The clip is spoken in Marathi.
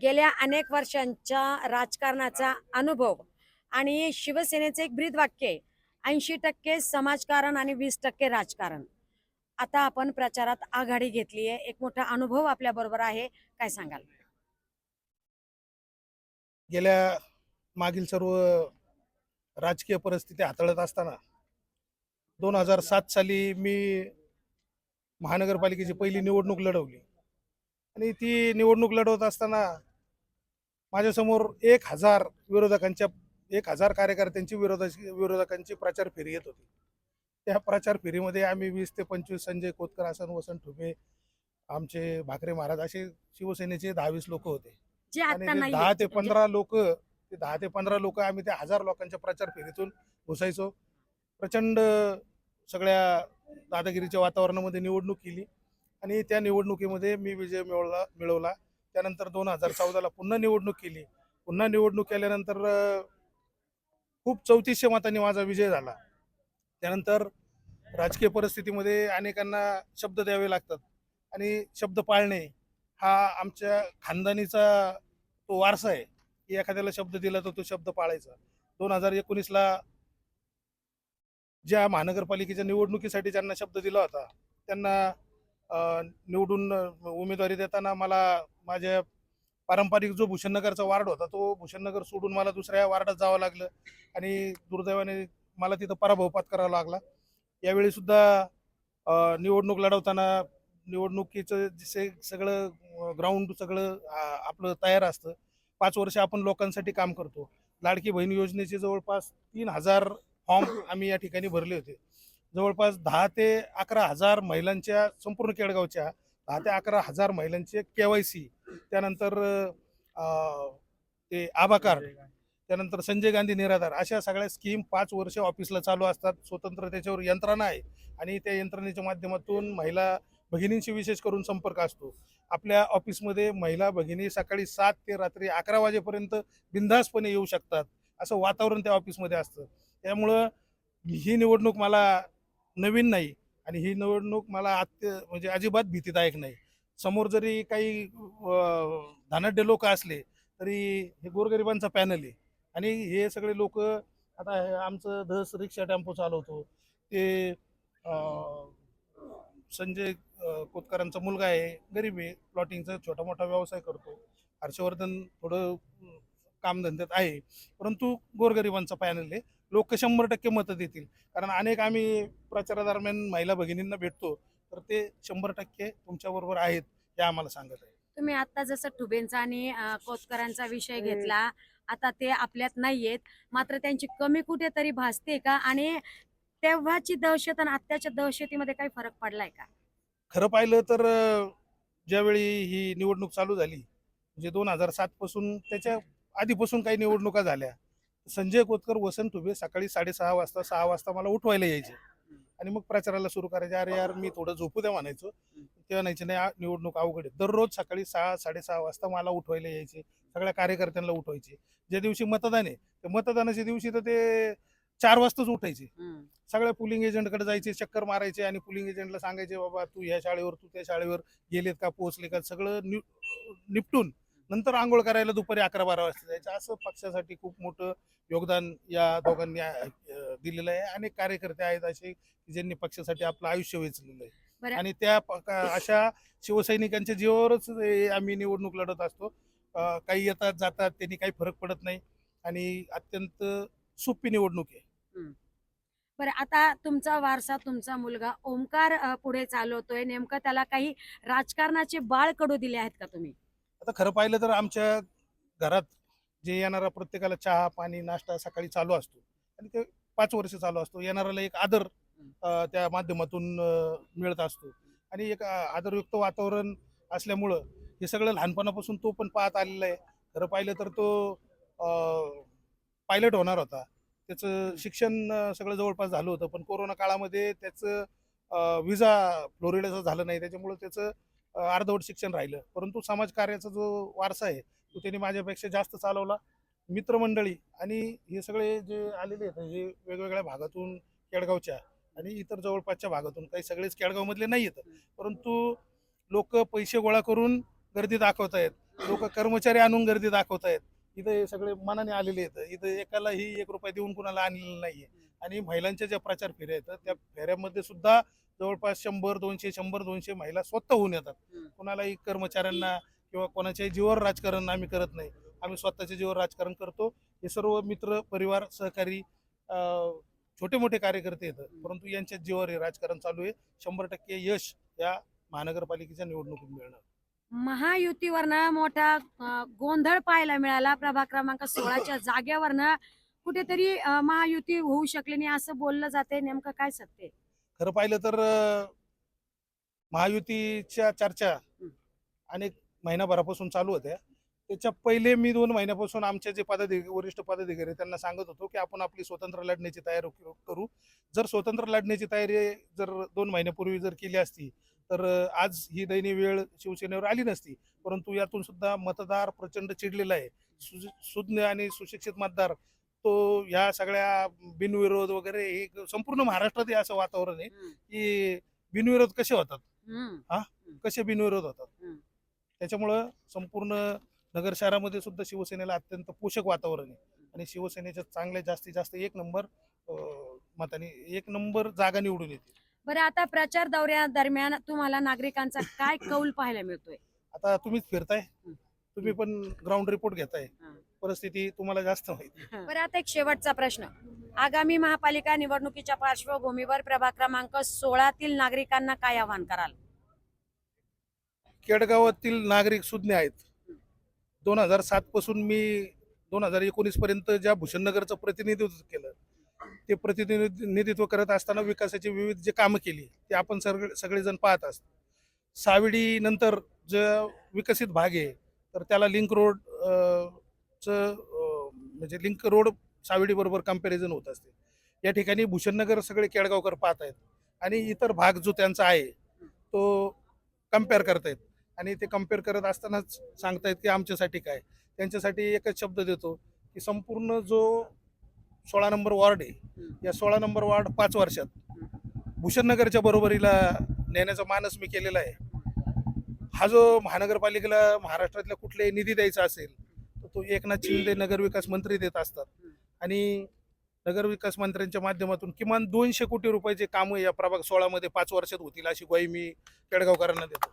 गेल्या अनेक वर्षांच्या राजकारणाचा अनुभव आणि शिवसेनेचे एक ब्रीदवाक्य आहे, 80% समाजकारण आणि 20% राजकारण. आता आपण प्रचारात आघाडी घेतली आहे, एक मोठा अनुभव आपल्या बरोबर आहे, काय सांगाल? गेल्या मागील सर्व राजकीय परिस्थिती हाताळत असताना 2007 साली मी महानगरपालिकेची पहिली निवडणूक लढवली आणि ती निवडणूक लढवत असताना माझ्यासमोर 1000 विरोधकांच्या 1000 कार्यकर्त्यांची विरोधकांची प्रचार फेरी येत होती. त्या प्रचार फेरीमध्ये आम्ही 20 ते 25 संजय कोतकर, हसन वसंत ठुबे, आमचे भाकरे महाराज असे शिवसेनेचे 10-20 लोक होते. जे आणि आता ते नाहीये 10 ते म्हणजे 15 लोक ते 10 ते 15 लोक आम्ही त्या 1000 लोकांच्या प्रचार फेरीतून घुसायचो. प्रचंड सगळ्या दादागिरीच्या वातावरणामध्ये निवडणूक केली आणि त्या निवडणुकीमध्ये मी विजय मिळवला. त्यानंतर 2014ला पुन्हा निवडणूक केली. पुन्हा निवडणूक केल्यानंतर खूप 3400 मतांनी माझा विजय झाला. त्यानंतर राजकीय परिस्थितीमध्ये अनेकांना शब्द द्यावे लागतात आणि शब्द पाळणे हा आमच्या खानदानीचा तो वारसा आहे की एखाद्याला शब्द दिला तर तो शब्द पाळायचा. 2019ला ज्या महानगरपालिकेच्या निवडणुकीसाठी ज्यांना शब्द दिला होता त्यांना निवडून उमेदवारी देताना मला माझ्या पारंपरिक जो भूषणनगरचा वार्ड होता तो भूषणनगर सोडून मला दुसऱ्या वार्डात जावं लागलं आणि दुर्दैवाने मला तिथं पराभव पत्करावा लागला. यावेळी सुद्धा निवडणूक लढवताना निवडणुकीचं जे सगळं ग्राउंड सगळं आपलं तयार असतं. 5 वर्ष आपण लोकांसाठी काम करतो. लाडकी बहीण योजनेचे जवळपास 3000 फॉर्म आम्ही या ठिकाणी भरले होते. जवळपास 10 ते 11,000 महिलांच्या संपूर्ण केडगावच्या 10 ते 11,000 महिलांचे KYC, त्यानंतर ते आभा कार्ड, त्यानंतर संजय गांधी निराधार अशा सगळ्या स्कीम 5 वर्ष ऑफिसला चालू असतात. स्वतंत्र त्याच्यावर यंत्रणा आहे आणि त्या यंत्रणेच्या माध्यमातून महिला भगिनींशी विशेष करून संपर्क असतो. आपल्या ऑफिसमध्ये महिला भगिनी सकाळी 7 ते रात्री 11 वाजेपर्यंत बिनधास्तपणे येऊ शकतात, असं वातावरण त्या ऑफिसमध्ये असतं. त्यामुळं ही निवडणूक मला नवीन नाही आणि ही निवडणूक मला म्हणजे अजिबात भीतीदायक नाही. समोर जरी काही धनाढ्य लोक असले तरी हे गोरगरिबांचा पॅनल आहे आणि हे सगळे लोक आता हे आमचं धस रिक्षा टेम्पो चालवतो ते संजय कोतकरांचा मुलगा आहे, गरीब आहे, प्लॉटिंगचा छोटा मोठा व्यवसाय करतो. हर्षवर्धन थोडं कामधंद्यात आहे, परंतु गोरगरिबांचा पॅनल आहे. लोक 100% मतं देतील, कारण अनेक आम्ही प्रचारादरम्यान महिला भगिनींना भेटतो तर ते 100% तुमच्याबरोबर आहेत हे आम्हाला सांगत आहे. तुम्ही आता जसं ठुबेंचा आणि कोतकरांचा विषय घेतला, आता ते आपल्यात नाहीयेत, मात्र त्यांची कमी कुठेतरी भासते का? आणि तेव्हाची दहशत आणि आत्ताच्या दहशतीमध्ये काही फरक पडलाय का? खरं पाहिलं तर ज्यावेळी ही निवडणूक चालू झाली म्हणजे 2007 पासून त्याच्या आधीपासून काही निवडणुका झाल्या. संजय कोतकर, वसंत ठुबे सकाळी 6:30 वाजता 6 वाजता मला उठवायला यायचे आणि मग प्रचाराला सुरू करायचे. अरे यार मी थोडं झोपू द्या म्हणायचो. ते म्हणायचे नाही निवडणूक अवघड आहे. दररोज सकाळी 6-6:30 वाजता मला उठवायला यायचे, सगळ्या कार्यकर्त्यांना उठवायचे. ज्या दिवशी मतदान आहे त्या मतदानाच्या दिवशी तर ते 4 वाजताच उठायचे. सगळ्या पुलिंग एजंटकडे जायचे, चक्कर मारायचे आणि पुलिंग एजंटला सांगायचे बाबा तू ह्या शाळेवर तू त्या शाळेवर गेलेत का, पोहोचले का, सगळं निपटून नंतर आंघोळ करायला दुपारी 11-12 वाजता जायचं. असं पक्षासाठी खूप मोठं योगदान या दोघांनी दिलेलं आहे. अनेक कार्यकर्ते आहेत असे की ज्यांनी पक्षासाठी आपलं आयुष्य वेचलेलं आहे आणि त्या अशा शिवसैनिकांच्या जीवावरच आम्ही निवडणूक लढत असतो. काही येतात जातात त्यांनी काही फरक पडत नाही आणि अत्यंत सोपी निवडणूक आहे. बरं, आता तुमचा वारसा तुमचा मुलगा ओमकार पुढे चालवतोय, नेमकं त्याला काही राजकारणाचे बाळकडू दिले आहेत का तुम्ही? आता खरं पाहिलं तर आमच्या घरात जे येणारा प्रत्येकाला चहा पाणी नाश्ता सकाळी चालू असतो आणि ते 5 वर्ष चालू असतो. येणाऱ्याला एक आदर त्या माध्यमातून मिळत असतो आणि एक आदरयुक्त वातावरण असल्यामुळं हे सगळं लहानपणापासून तो पण पाहत आलेला आहे. खरं पाहिलं तर तो पायलट होणार होता. त्याचं शिक्षण सगळं जवळपास झालं होतं, पण कोरोना काळामध्ये त्याचं विजा फ्लोरिडाचं झालं नाही, त्याच्यामुळं त्याचं अर्धवट शिक्षण राहिलं. परंतु समाजकार्याचा जो वारसा आहे तो त्यांनी माझ्यापेक्षा जास्त चालवला. मित्रमंडळी आणि हे सगळे जे आलेले आहेत हे वेगवेगळ्या भागातून, केडगावच्या आणि इतर जवळपासच्या भागातून, काही सगळेच केडगावमधले नाही आहेत, परंतु लोक पैसे गोळा करून गर्दी दाखवत आहेत लोक कर्मचारी आणून गर्दी दाखवतायत. इथं हे सगळे मनाने आलेले आहेत. इथं एकालाही 1 रुपया देऊन कुणाला आणलेलं नाहीये. आणि महिलांच्या ज्या प्रचार फेऱ्या आहेत त्या फेऱ्यामध्ये सुद्धा जवळपास 100-200 महिला स्वतःहून येतात. कोणालाही कर्मचाऱ्यांना किंवा कोणाच्याही जीवावर राजकारण आम्ही करत नाही. आम्ही स्वतःच्या जीवावर राजकारण करतो. हे सर्व मित्र, परिवार, सहकारी, छोटे मोठे कार्यकर्ते येतात, परंतु यांच्या जीवावर हे राजकारण चालू आहे. 100% यश या महानगरपालिकेच्या निवडणुकीत मिळणार. महायुतीवरनं मोठा गोंधळ पाहायला मिळाला. प्रभाग क्रमांक 16च्या जागेवरनं कुठेतरी महायुती होऊ शकली नाही असं बोललं जाते. नेमकं काय सत्य आहे? खरं पाहिलं तर महायुतीच्या चर्चा अनेक महिनाभरापासून चालू होत्या. त्याच्या पहिले मी 2 महिन्यापासून आमचे जे वरिष्ठ पदाधिकारी त्यांना सांगत होतो की आपण आपली स्वतंत्र लढण्याची तयारी करू. जर स्वतंत्र लढण्याची तयारी जर 2 महिन्यापूर्वी जर केली असती तर आज ही दयनीय वेळ शिवसेनेवर आली नसती. परंतु यातून सुद्धा मतदार प्रचंड चिडलेला आहे. सुज्ञ आणि सुशिक्षित मतदार तो ह्या सगळ्या बिनविरोध वगैरे हे संपूर्ण महाराष्ट्रात हे असं वातावरण आहे की बिनविरोध कसे होतात, कसे बिनविरोध होतात. त्याच्यामुळं संपूर्ण नगर शहरामध्ये सुद्धा शिवसेनेला अत्यंत पोषक वातावरण आहे आणि शिवसेनेच्या चांगल्या जास्तीत जास्त 1 नंबर मताने 1 नंबर जागा निवडून येते. बरं, आता प्रचार दौऱ्या दरम्यान तुम्हाला नागरिकांचा काय कौल पाहायला मिळतोय? आता तुम्हीच फिरताय, तुम्ही पण ग्राउंड रिपोर्ट घेताय, परिस्थिती तुम्हाला जास्त माहिती. बरं, आता एक शेवटचा प्रश्न. आगामी महापालिका निवडणुकीच्या पार्श्वभूमीवर प्रभाग क्रमांक 16तील नागरिकांना काय आवाहन कराल? केडगावातील नागरिक सुज्ञ आहेत. 2007 पासून मी 2019 पर्यंत ज्या भूषणनगरचं प्रतिनिधित्व केलं ते प्रतिनिधित्व करत असताना विकासाची विविध जे कामं केली ते आपण सगळेजण पाहत असतो. सावेडी नंतर जो विकसित भाग आहे तर त्याला लिंक रोड म्हणजे लिंक रोड सावेडी बरोबर कंपॅरिझन होत असते. या ठिकाणी भूषणनगर सगळे केडगावकर पाहत आहेत आणि इतर भाग जो त्यांचा आहे तो कम्पेअर करतायत आणि ते कम्पेअर करत असतानाच सांगतायत की आमच्यासाठी काय. त्यांच्यासाठी एकच शब्द देतो की संपूर्ण जो 16 नंबर वॉर्ड आहे या 16 नंबर वॉर्ड 5 वर्षात भूषणनगरच्या बरोबरीला नेण्याचा मानस मी केलेला आहे. हा जो महानगरपालिकेला महाराष्ट्रातल्या कुठलाही निधी द्यायचा असेल तर तो एकनाथ शिंदे नगरविकास मंत्री देत असतात आणि नगरविकास मंत्र्यांच्या माध्यमातून किमान 200 कोटी रुपयाचे कामं या प्रभाग 16 मध्ये 5 वर्षात होतील अशी ग्वाही मी केडगावकरांना देतो.